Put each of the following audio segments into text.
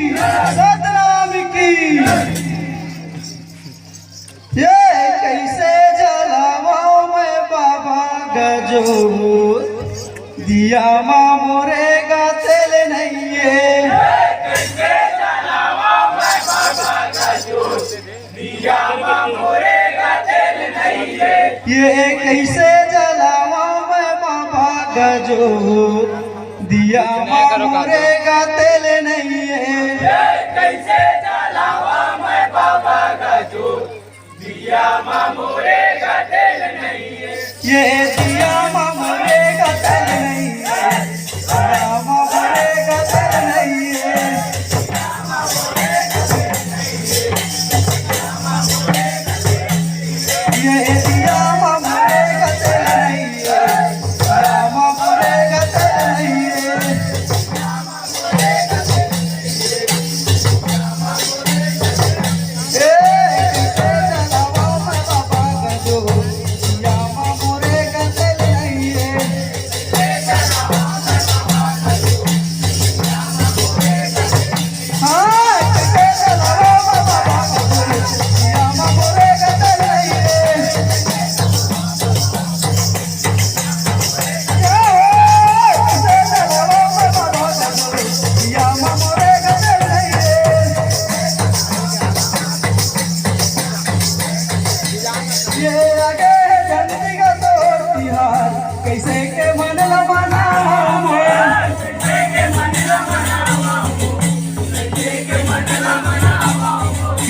सतनाम की। ये कैसे जलाओ मैं बाबा गजो दिया माँ मोरेगा तेल नहीं है। कैसे जलाओ मैं बाबा गजो दिया माँ मोरेगा तेल नहीं है। ये कैसे जलाओ मैं बाबा गजो दिया माँ मोरेगा तेल नहीं है। कैसे जलाओ मैं बाबा गजो दिया माँ मोरेगा तेल नहीं है। ये दिया माँ मोरेगा तेल नहीं है। दिया माँ मोरेगा तेल नहीं है। ये दिया माँ मोरेगा तेल नहीं है। दिया माँ मोरेगा तेल नहीं है। ये आगे जनती का तोर तिहार कैसे के मन मनाओ।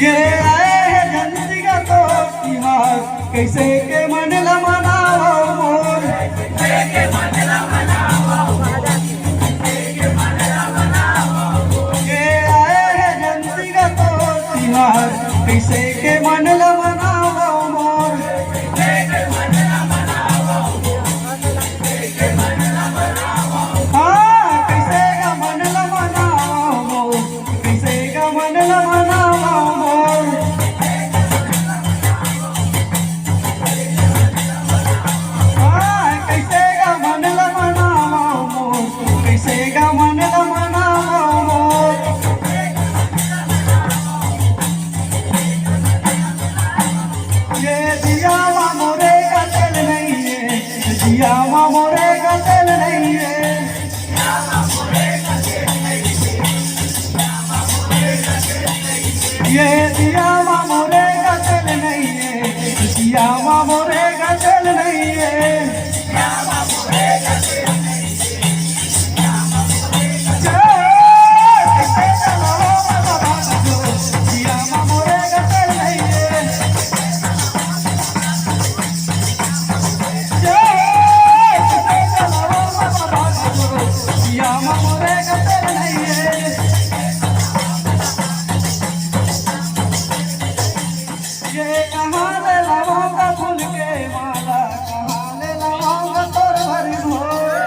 ये आए है जनती का तोर तिहार कैसे के मन मनाओ मोर। ये आए है जनती का तोर तिहार कैसे के मन मनाओ मोर। दिया माँ मोरेगा तेल नहीं है। दिया माँ मोरेगा तेल नहीं है। ये दिया माँ मोरेगा तेल नहीं है। दिया माँ मोरेगा तेल नहीं है। दिया माँ मोरेगा तेल नहीं है। दिया माँ मोरेगा तेल नहीं है। ये कहाँ ले लाऊंगा फूल के माला, कहाँ ले लाऊंगा तोर भरी भोर।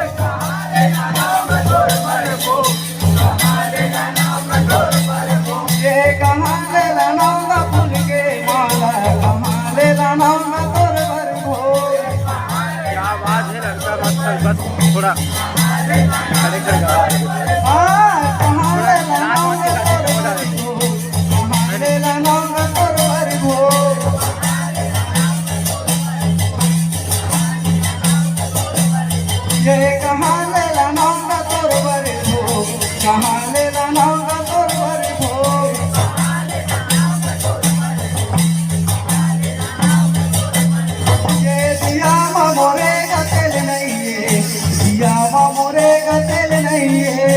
ये कहाँ ले लाऊंगा फूल के माला, कहाँ ले लाऊंगा तोर भरी भोर। क्या आवाज है लड़का बस थोड़ा खड़े कर कहाँ ले लाऊंगा तोर भरी भोर, कहाँ ले लाऊंगा तोर भरी भोर। ये कहाँ ले लाऊंगा तोर भरी भोर, कहाँ ले लाऊंगा तोर भरी भोर। ये दिया माँ मोरेगा तेल नहीं है। दिया माँ मोरेगा तेल नहीं है।